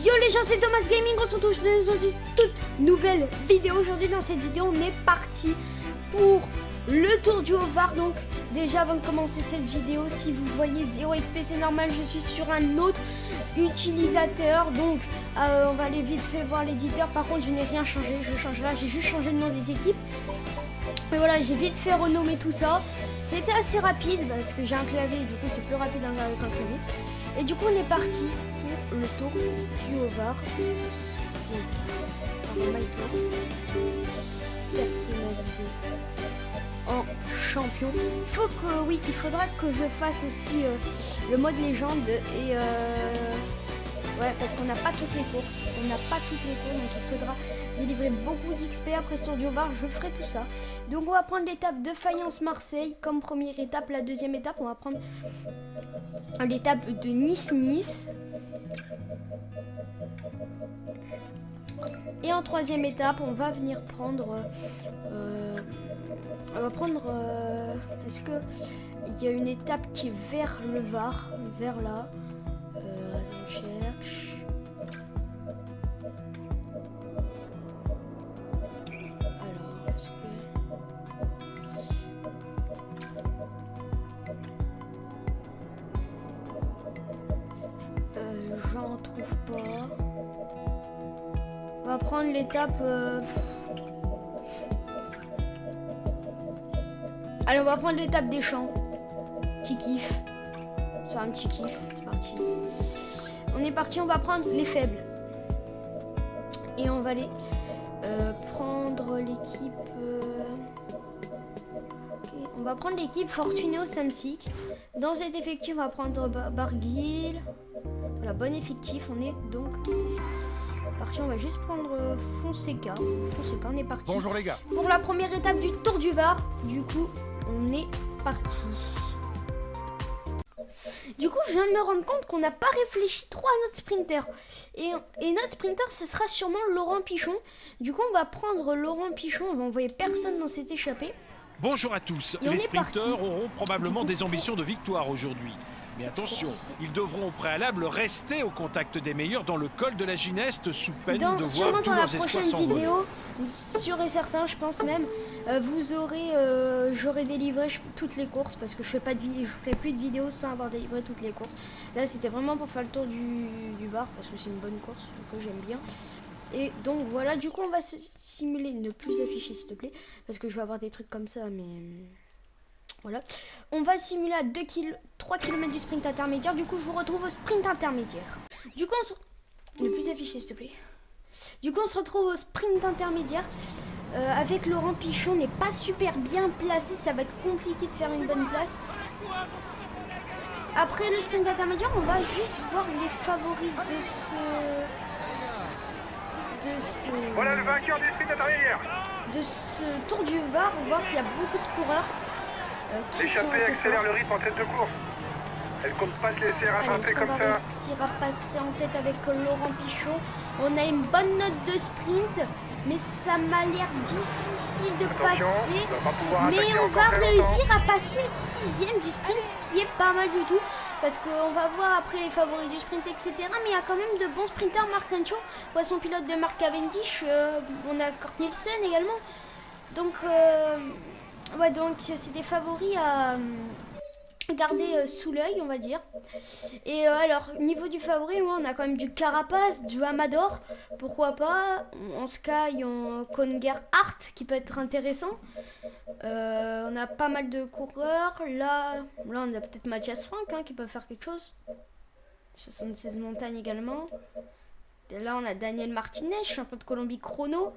Yo les gens, c'est Thomas Gaming, on se retrouve dans une toute nouvelle vidéo. Aujourd'hui dans cette vidéo on est parti pour le tour du Haut-Var. Donc déjà avant de commencer cette vidéo, si vous voyez 0 XP c'est normal, je suis sur un autre utilisateur. Donc on va aller vite fait voir l'éditeur. Par contre je n'ai rien changé, je change là, j'ai juste changé le nom des équipes. Et voilà, j'ai vite fait renommer tout ça. C'était assez rapide parce que j'ai un clavier et du coup c'est plus rapide avec un clavier. Et du coup on est parti pour le tour du Haut-Var. Personnalisé en champion. Il faudra que je fasse aussi le mode légende et ouais, parce qu'on n'a pas toutes les courses. On n'a pas toutes les courses, donc il faudra délivrer beaucoup d'XP après ce tour du Haut-Var. Je ferai tout ça. Donc on va prendre l'étape de Fayence Marseille comme première étape. La deuxième étape, on va prendre l'étape de Nice. Et en troisième étape, on va venir prendre... est-ce que il y a une étape qui est vers le Var, vers là. On cherche. Alors, est-ce que j'en trouve pas. On va prendre l'étape. Allez, on va prendre l'étape des champs. Petit kiff. Sur un petit kiff, c'est parti. On est parti, on va prendre les faibles. Et on va aller prendre l'équipe. Okay. On va prendre l'équipe Fortunéo Samsic. Dans cet effectif, on va prendre Barguil. Voilà, bon effectif. On est donc parti. On va juste prendre Fonseca. On est parti. Bonjour les gars. Pour la première étape du Tour du Var. Du coup, on est parti. Du coup, je viens de me rendre compte qu'on n'a pas réfléchi trop à notre sprinter. Et notre sprinter, ce sera sûrement Laurent Pichon. Du coup, on va prendre Laurent Pichon. On va envoyer personne dans cette échappée. Bonjour à tous. Les sprinteurs auront probablement des ambitions de victoire aujourd'hui. Mais attention, ils devront au préalable rester au contact des meilleurs dans le col de la Gineste sous peine de voir tous leurs espoirs s'envoler. Vidéo, sûr et certain, je pense même, j'aurai délivré toutes les courses parce que je ferai plus de vidéos sans avoir délivré toutes les courses. Là, c'était vraiment pour faire le tour du Var parce que c'est une bonne course que j'aime bien. Et donc voilà, du coup, on va se simuler, ne plus afficher s'il te plaît, parce que je vais avoir des trucs comme ça, mais... Voilà, on va simuler à 3 km du sprint intermédiaire. Du coup, je vous retrouve au sprint intermédiaire. Du coup, ne plus afficher, s'il te plaît. Du coup, on se retrouve au sprint intermédiaire. Avec Laurent Pichon, n'est pas super bien placé. Ça va être compliqué de faire une bonne place. Après le sprint intermédiaire, on va juste voir les favoris Voilà le vainqueur du sprint intermédiaire. De ce tour du Var. On va voir s'il y a beaucoup de coureurs. L'échappée accélère le rythme en tête de course. Elle compte pas se laisser rattraper comme ça. On va réussir à passer en tête avec Laurent Pichon. On a une bonne note de sprint, mais ça m'a l'air difficile de passer. Mais on va réussir à passer le 6e du sprint, ce qui est pas mal du tout. Parce qu'on va voir après les favoris du sprint, etc. Mais il y a quand même de bons sprinteurs. Mark Renshaw, poisson pilote de Mark Cavendish. On a Kurt Nielsen également. Donc... ouais, donc c'est des favoris à garder sous l'œil, on va dire. Et alors, niveau du favori, ouais, on a quand même du Carapace, du Amador, pourquoi pas. En Sky, en Conger Hart, qui peut être intéressant. On a pas mal de coureurs. Là on a peut-être Mathias Frank hein, qui peut faire quelque chose. 76 montagnes également. Et là, on a Daniel Martinez, champion de Colombie chrono.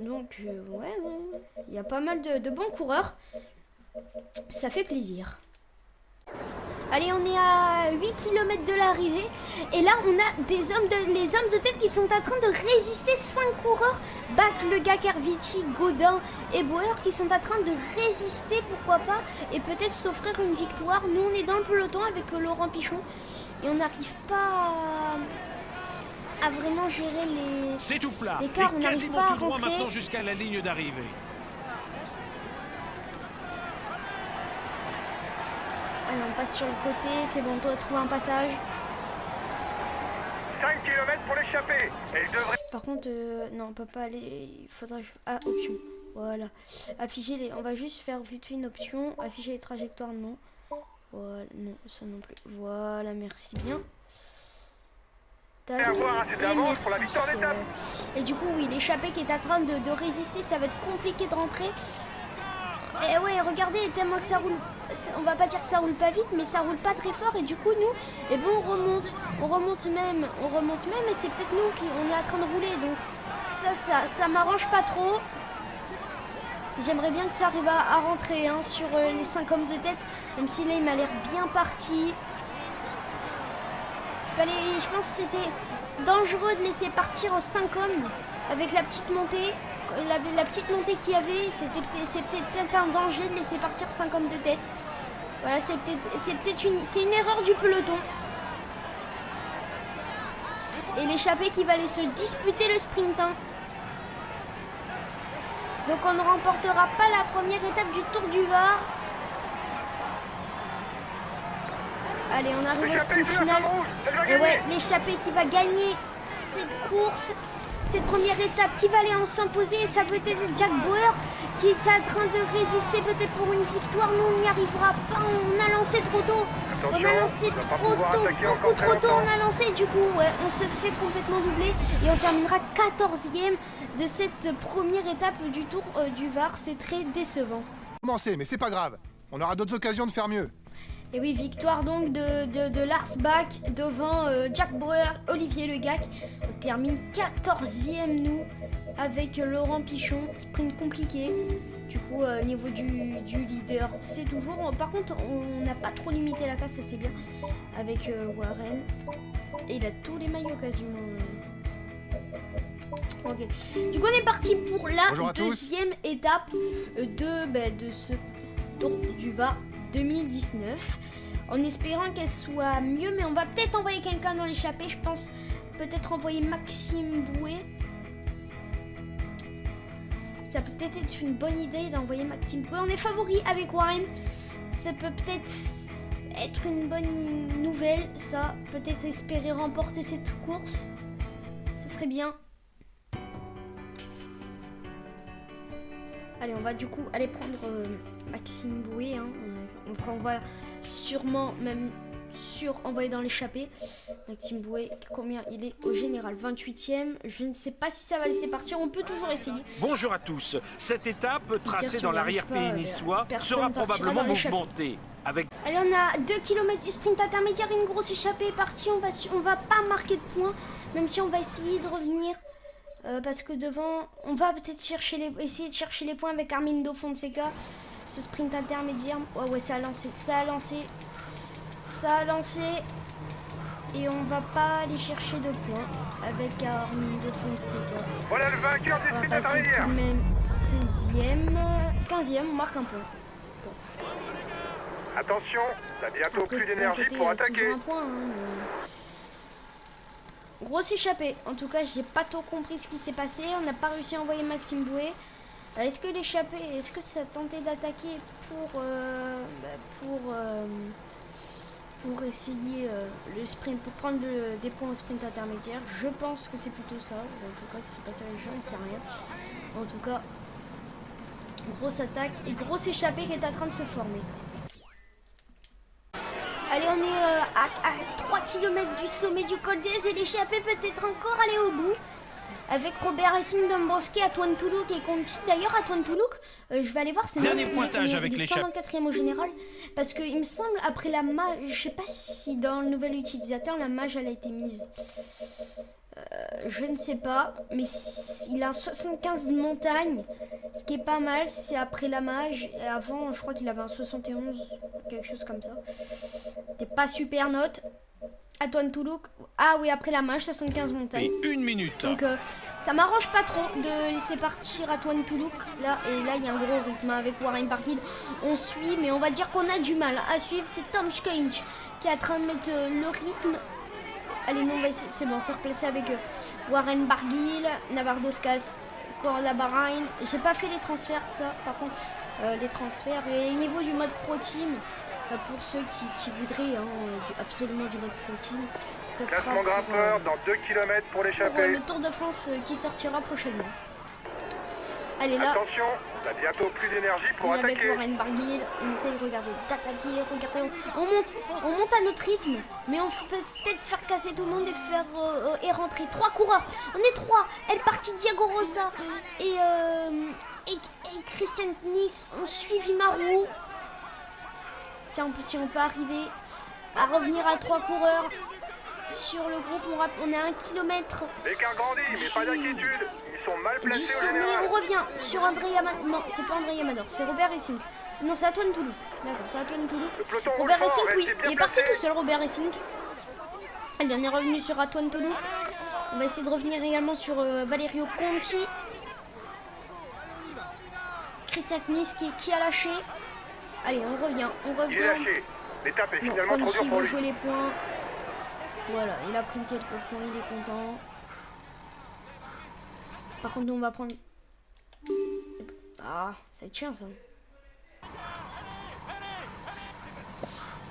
Donc, ouais, il y a pas mal de bons coureurs. Ça fait plaisir. Allez, on est à 8 km de l'arrivée. Et là, on a les hommes de tête qui sont en train de résister. 5 coureurs. Bach, Le Gars, Kervici, Godin et Bauer qui sont en train de résister, pourquoi pas. Et peut-être s'offrir une victoire. Nous, on est dans le peloton avec Laurent Pichon. Et on n'arrive pas à vraiment gérer les... C'est tout plat. Et quasiment tout droit maintenant jusqu'à la ligne d'arrivée. Allez, on passe sur le côté, c'est bon, toi trouve un passage. 5 l'échappée. Elle devrait... Par contre, non, on peut pas aller. Il faudrait. Ah, option. Voilà. Afficher les. On va juste faire vite fait une option. Afficher les trajectoires, non. Voilà, non, ça non plus. Voilà, merci bien. Tac. avoir assez d'avance pour la victoire d'étape. Et du coup, oui, l'échappée qui est en train de résister, ça va être compliqué de rentrer. Et ouais, regardez, tellement que ça roule, on va pas dire que ça roule pas vite, mais ça roule pas très fort. Et du coup, nous, eh ben, on remonte même, et c'est peut-être nous qui on est en train de rouler. Donc ça m'arrange pas trop. J'aimerais bien que ça arrive à rentrer hein, sur les 5 hommes de tête, même si là il m'a l'air bien parti. Je pense que c'était dangereux de laisser partir en 5 hommes avec la petite montée. La petite montée qu'il y avait, c'est peut-être un danger de laisser partir 5 hommes de tête. Voilà, c'est une erreur du peloton. Et l'échappée qui va aller se disputer le sprint. Hein. Donc on ne remportera pas la première étape du Tour du Var. Allez, on arrive au sprint final. Et ouais, l'échappée qui va gagner cette course. Cette première étape qui va aller en s'imposer, ça peut être Jack Bauer qui est en train de résister peut-être pour une victoire. Nous, on n'y arrivera pas, on a lancé trop tôt. On a lancé trop tôt, beaucoup trop tôt on a lancé. Du coup, ouais, on se fait complètement doubler et on terminera 14e de cette première étape du Tour du Var. C'est très décevant. Commencé, mais c'est pas grave. On aura d'autres occasions de faire mieux. Et oui, victoire donc de Lars Bak devant Jack Bauer, Olivier Le Gac. On termine 14e nous avec Laurent Pichon. Sprint compliqué. Du coup, au niveau du leader, c'est toujours... Par contre, on n'a pas trop limité la casse, ça c'est bien. Avec Warren. Et il a tous les maillots quasiment. Ok. Du coup, on est parti pour la deuxième étape de ce Tour du Var 2019, en espérant qu'elle soit mieux, mais on va peut-être envoyer quelqu'un dans l'échappée. Je pense peut-être envoyer Maxime Bouet. Ça peut peut-être être une bonne idée d'envoyer Maxime Bouet. On est favori avec Warren. Ça peut peut-être être une bonne nouvelle. Ça peut-être espérer remporter cette course. Ce serait bien. Allez, on va du coup aller prendre Maxime Bouet. Hein. On va sûrement même envoyer dans l'échappée. Maxime Bouet, combien il est au général? 28e. Je ne sais pas si ça va laisser partir. On peut toujours essayer. Bonjour à tous. Cette étape, tracée dans l'arrière-pays niçois, sera probablement mouvementée. Allez, on a 2 km du sprint intermédiaire. Une grosse échappée est partie. On va pas marquer de points, même si on va essayer de revenir. Parce que devant, on va peut-être essayer de chercher les points avec Armindo Fonseca. Ce sprint intermédiaire. Oh ouais, ça a lancé. Et on va pas aller chercher de points avec Armindo Fonseca. Voilà le vainqueur du sprint intermédiaire. Même 16e, 15e, on marque un point. Bon. Attention, t'as bientôt plus d'énergie pour attaquer. Grosse échappée. En tout cas, j'ai pas trop compris ce qui s'est passé. On n'a pas réussi à envoyer Maxime Bouet. Est-ce que l'échappée, est-ce que ça tentait d'attaquer pour essayer le sprint, pour prendre des points au sprint intermédiaire? Je pense que c'est plutôt ça. En tout cas, si c'est pas ça les gens, on sait rien. En tout cas, grosse attaque et grosse échappée qui est en train de se former. Allez, on est à 3 km du sommet du col d'Ez et l'échappée peut-être encore aller au bout. Avec Robert Racing, Dombrowski, Antoine Toulouk et Conti. D'ailleurs, Antoine Toulouk, je vais aller voir, c'est dernier pointage avec l'échappée. 124e au général. Parce qu'il me semble, après la mage, je sais pas si dans le nouvel utilisateur, la mage elle a été mise. Je ne sais pas, mais il a 75 montagnes, ce qui est pas mal, c'est après la mage. Et avant, je crois qu'il avait un 71, quelque chose comme ça. C'était pas super note. Antoine Toulouk, ah oui, après la mage, 75 montagnes. Et 1 minute. Donc ça m'arrange pas trop de laisser partir Antoine Toulouk là. Et là, il y a un gros rythme avec Warren Barguil. On suit, mais on va dire qu'on a du mal à suivre. C'est Tom Schkench qui est en train de mettre le rythme. Allez, non, c'est bon, c'est replacé avec Warren Barguil, Navarro-Doscas, Corda Bahrain. J'ai pas fait les transferts, ça, par contre, les transferts. Et au niveau du mode Pro Team, pour ceux qui voudraient absolument du mode Pro Team, ça sera Classement pour, grimpeur dans 2 km pour pour, l'échappée. le Tour de France qui sortira prochainement. Allez là, Attention, t'as bientôt plus d'énergie pour on est avec attaquer. Warren Barguil, on essaie de regarder, d'attaquer, regardez, on monte à notre rythme, mais on peut peut-être faire casser tout le monde et faire et rentrer. 3 coureurs, on est 3, El Parti, Diego Rosa et Christian Nice ont suivi Marou. Si on peut arriver à revenir à 3 coureurs sur le groupe, on est à 1 km. L'écart grandit, mais pas d'inquiétude. Ils sont mal Du placés au sommet, général. on revient sur André Yamador. Non, c'est pas André Yamador, c'est Robert Racing. Non, c'est Antoine Toulou. D'accord, c'est Antoine Toulou. Le peloton Robert roule fort, Racing, oui, restez bien il est parti placés. tout seul, Robert Racing. Allez, on est revenu sur Antoine Toulou. On va essayer de revenir également sur Valerio Conti. Christian Nice qui a lâché. Allez, on revient. Il est lâché. L'étape est Non, finalement trop Conti dure pour veut lui. jouer les points. Voilà, il a pris quelques points, il est content. Par contre, nous, on va prendre... Ah, ça va être chiant, ça.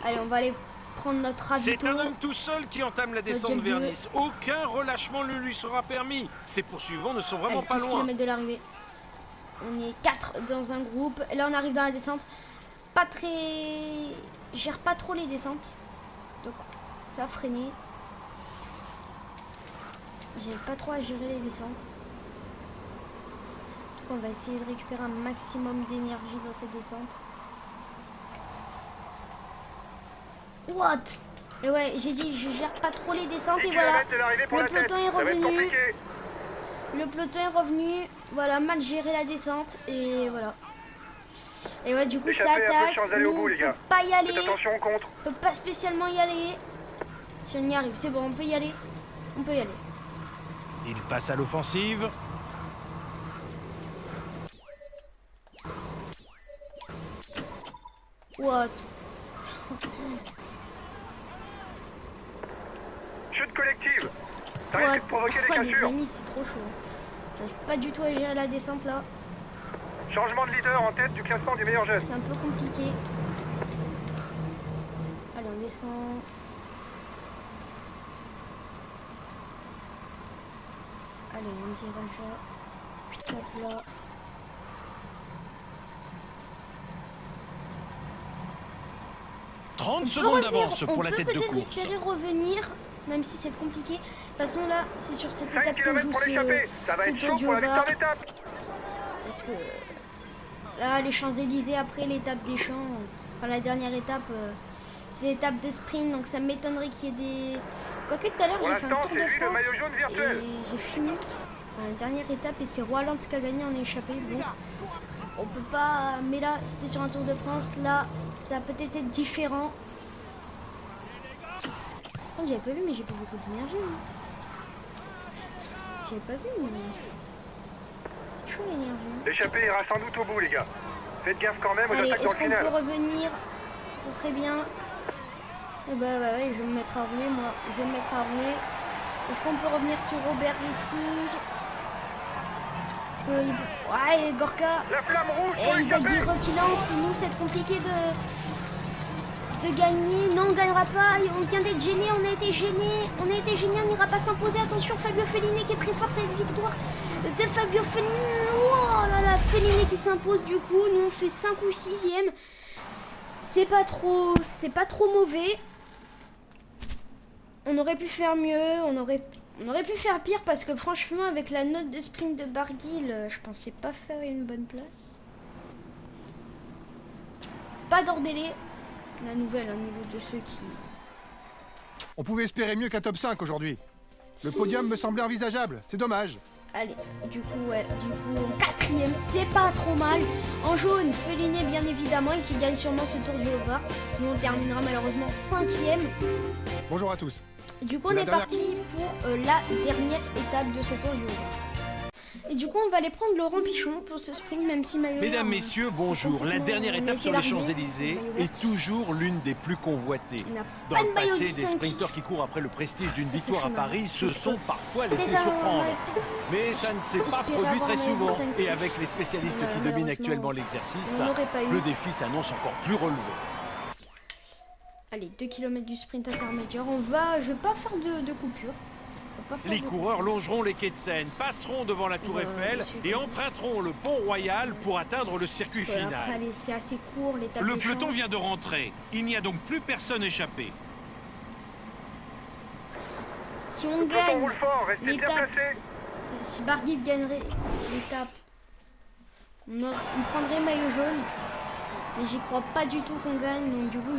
Allez, on va aller prendre notre ravito. C'est un homme tout seul qui entame la descente vers Dieu. Nice. Aucun relâchement ne lui sera permis. Ses poursuivants ne sont vraiment Allez, pas 10 loin. km de l'arrivée. On est 4 dans un groupe. Là, on arrive dans la descente. Pas très... Je gère pas trop les descentes. Donc, ça a freiné. J'ai pas trop à gérer les descentes. Donc, on va essayer de récupérer un maximum d'énergie dans cette descente. What? Et ouais, j'ai dit, je gère pas trop les descentes 10 et voilà. km de l'arrivée pour Le la tête. peloton est Ça va être revenu. compliqué. Le peloton est revenu, voilà, mal géré la descente et voilà. Et ouais, du coup ça Échappez, un peu de attaque, chance d'aller au nous, bout, on les peut gars. pas y aller, Faites attention au contre. on peut pas spécialement y aller. Si on y arrive, c'est bon, on peut y aller, on peut y aller. Il passe à l'offensive. What? Chute collective. Ça What? risque de provoquer des Oh, les cassures. amis, c'est trop chaud. J'arrive pas du tout à gérer la descente là, Changement de leader en tête du classement des meilleurs jeunes. c'est un peu compliqué. Allez, on descend. Allez, on virage là. Hop là. « 30 On secondes peut d'avance revenir, pour la tête de On peut course. peut-être espérer revenir, même si c'est compliqué. De toute façon là, c'est sur cette 5 étape que km joue pour l'échappée. Ça va ce être Tour chaud du pour la Haut-Var. victoire d'étape. Parce que là, les Champs-Élysées après l'étape des Champs, enfin la dernière étape, c'est l'étape de sprint, donc ça m'étonnerait qu'il y ait des... Quoique tout à l'heure Pour j'ai fait un l'instant, Tour c'est de lui le France maillot jaune virtuel. et j'ai fini enfin, la dernière étape et c'est Roland qui a gagné en échappée. Donc on peut pas... Mais là, c'était sur un Tour de France, là, ça a peut-être être différent. Oh, j'avais pas vu, mais j'ai pas beaucoup d'énergie. J'avais pas vu, mais... Chaud l'énergie. L'échappée ira sans doute au bout, les gars. Faites gaffe quand même aux Allez, attaques dans est-ce le qu'on final. peut revenir? Ce serait bien. Eh bah ouais, je vais me mettre à rouler, moi. Je vais me mettre à rouler. Est-ce qu'on peut revenir sur Robert Racing? Parce que... Ouais, Gorka. La flamme rouge pour Et il va l'échappée. dire qu'il lance. Et nous, c'est compliqué de gagner. Non, on gagnera pas. On vient d'être gêné. On a été gêné. On n'ira pas s'imposer. Attention, Fabio Fellini qui est très fort cette victoire. De Fabio Fellini. Oh là là, Fellini qui s'impose du coup. Nous, on se fait 5 ou 6e. C'est pas trop mauvais. On aurait pu faire mieux. On aurait pu faire pire parce que franchement, avec la note de sprint de Barguil, je pensais pas faire une bonne place. Pas d'Ordélé. La nouvelle au niveau de ceux qui... On pouvait espérer mieux qu'un top 5 aujourd'hui. Le podium me semblait envisageable, c'est dommage. Allez, du coup, 4e, c'est pas trop mal. En jaune, Fellini bien évidemment, et qui gagne sûrement ce Tour du Haut-Var. Nous, on terminera malheureusement 5e. Bonjour à tous. Du coup, C'est on la est dernière- parti pour la dernière étape de ce Tour du Haut-Var. Et du coup, on va aller prendre Laurent Pichon pour ce sprint, même si maillot Mesdames, vert, messieurs, c'est bonjour. La complètement- dernière on a étape été sur les largué. Champs-Élysées Maillot vert. est toujours l'une des plus convoitées. On n'a Dans pas le de maillot passé, des distinctif. sprinteurs qui courent après le prestige d'une victoire à fait mal. Paris se sont parfois laissés Peut-être surprendre. un- Mais ça ne s'est pas Espérer produit avoir très un maillot souvent. distinctif. Et avec les spécialistes qui dominent Malheureusement, actuellement l'exercice, on n'aurait pas eu. le défi s'annonce encore plus relevé. Allez, 2 km du sprint intermédiaire. Je vais pas faire de coupure. Les coureurs longeront les quais de Seine, passeront devant la Tour Eiffel et emprunteront le pont Royal pour atteindre le circuit final. Allez, c'est assez court, l'étape. Le peloton vient de rentrer. Il n'y a donc plus personne échappé. Si on Le peloton gagne roule fort, restez bien l'étape, placés. si Barguil gagnerait l'étape, on prendrait maillot jaune. Mais j'y crois pas du tout qu'on gagne, donc du coup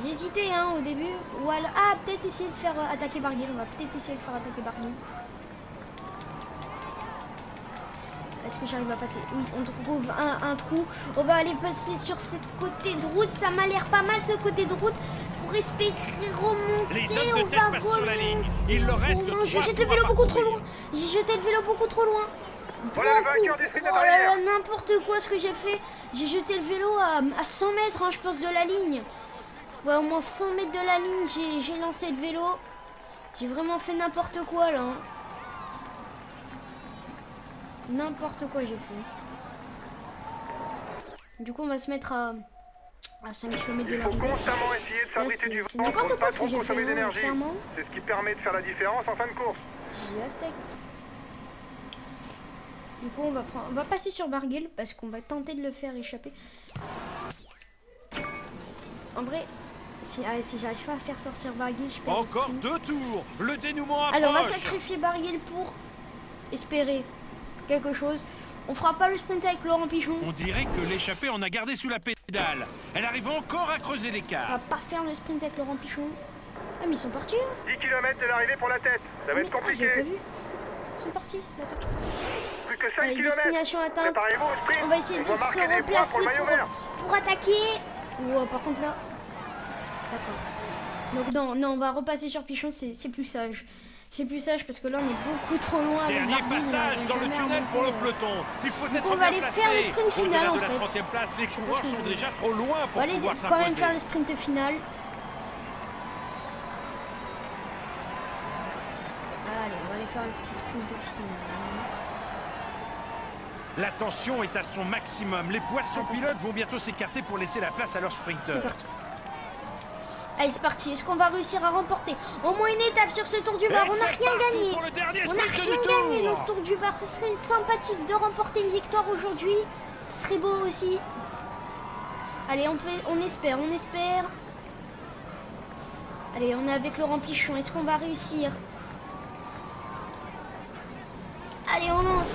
j'ai hésité hein, au début. Ou alors, peut-être essayer de faire attaquer Barguil. On va peut-être essayer de faire attaquer Barguil. Est-ce que j'arrive à passer? Oui, on trouve un trou. On va aller passer sur ce côté de route. Ça m'a l'air pas mal ce côté de route. Pour espérer remonter. Les hommes de tête passent sur la ligne. Il leur reste 3 J'ai jeté le vélo beaucoup trop loin. J'ai jeté le vélo beaucoup trop loin. Voilà le vainqueur du sprint Oh là là, intermédiaire. n'importe quoi ce que j'ai fait. J'ai jeté le vélo à 100 mètres, hein, je pense, de la ligne. Ouais, au moins 100 mètres de la ligne, j'ai lancé le vélo. J'ai vraiment fait n'importe quoi là. Hein. N'importe quoi j'ai fait. Du coup, on va se mettre à 5 km de Il la faut ligne. constamment essayer de s'abriter du c'est vent n'importe pour ne quoi pas ce trop que j'ai consommer fait, d'énergie. clairement. C'est ce qui permet de faire la différence en fin de course. J'y attaque. Du coup, on va passer sur Barguil parce qu'on va tenter de le faire échapper. En vrai, si j'arrive pas à faire sortir Barguil, je perds le Encore sprint. 2 tours. Le dénouement approche. Alors, on va sacrifier Barguil pour espérer quelque chose. On fera pas le sprint avec Laurent Pichon. On dirait que l'échappée en a gardé sous la pédale. Elle arrive encore à creuser On l'écart. va pas faire le sprint avec Laurent Pichon. Ah, mais ils sont partis. Hein. 10 km de l'arrivée pour la tête. Ça va être J'avais compliqué. pas vu. Ils sont partis ce matin. Plus que 5 Allez, km. destination atteinte. Préparez-vous au sprint. On va essayer de doit se marquer des points replacer pour le maillot vert. pour attaquer. Wow, par contre là. D'accord. Donc non, on va repasser sur Pichon, c'est plus sage. C'est plus sage parce que là on est beaucoup trop loin. avec Dernier Barguil, passage on va dans le jamais tunnel pour le remonter. peloton. Il faut on être va bien aller placé. faire le sprint final, Au-delà en de la fait. 30e place, les coureurs qu'on sont veut. déjà trop loin On va pour aller pouvoir quand même s'imposer. faire le sprint final. Allez, on va aller faire le petit sprint final. La tension est à son maximum. Les poissons pilotes vont bientôt s'écarter pour laisser la place à leurs C'est sprinteurs. parti. Allez, c'est parti. Est-ce qu'on va réussir à remporter au moins une étape sur ce Tour du Var? Et On n'a c'est rien parti gagné. pour le dernier On n'a sprint rien du gagné dans tour. ce Tour du Var. Ce serait sympathique de remporter une victoire aujourd'hui. Ce serait beau aussi. Allez, on espère. Allez, on est avec Laurent Pichon. Est-ce qu'on va réussir? Allez, on lance.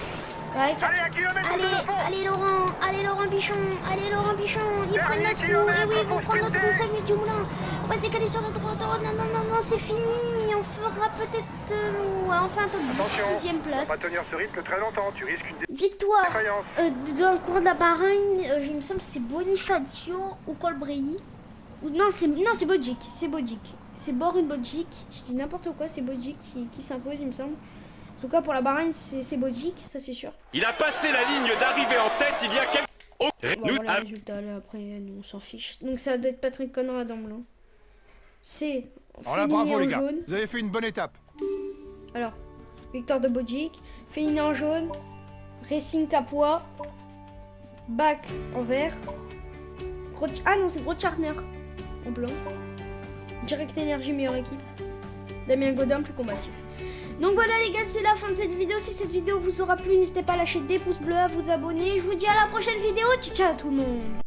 Ouais, Allez, un kilomètre de fond. allez Laurent Pichon, ils prennent Dernier notre trou, kilomètre, et oui, ils vont faut prendre notre trou, sprinter. Samuel Dumoulin, on va se décaler sur notre droite, oh non, c'est fini, on fera peut-être, enfin un top Attention, 10e on va place, pas tenir ce rythme très longtemps. Tu risques une victoire, défaillance. dans le cours de la Bahreïn, il me semble que c'est Bonifacio ou Colbrelli, non c'est Bodjik, c'est Borut Bodjik, je dis n'importe quoi, c'est Bodjik qui s'impose il me semble. En tout cas, pour la Bahreïn, c'est Bodjik, ça c'est sûr. Il a passé la ligne d'arrivée en tête il y a quelques... Oh, Bon, nous, voilà le résultat, là, après, nous, on s'en fiche. Donc ça doit être Patrick Conrad en blanc. C'est Alors là, Fellini bravo en les gars. jaune. Vous avez fait une bonne étape. Alors, victoire de Bodjik, Fellini en jaune, Racing Capois, Bach en vert, ah non, c'est Grotchartner en blanc, Direct Energy meilleure équipe, Damien Godin plus combatif. Donc voilà les gars, c'est la fin de cette vidéo. Si cette vidéo vous aura plu, n'hésitez pas à lâcher des pouces bleus, à vous abonner. Je vous dis à la prochaine vidéo. Ciao ciao tout le monde.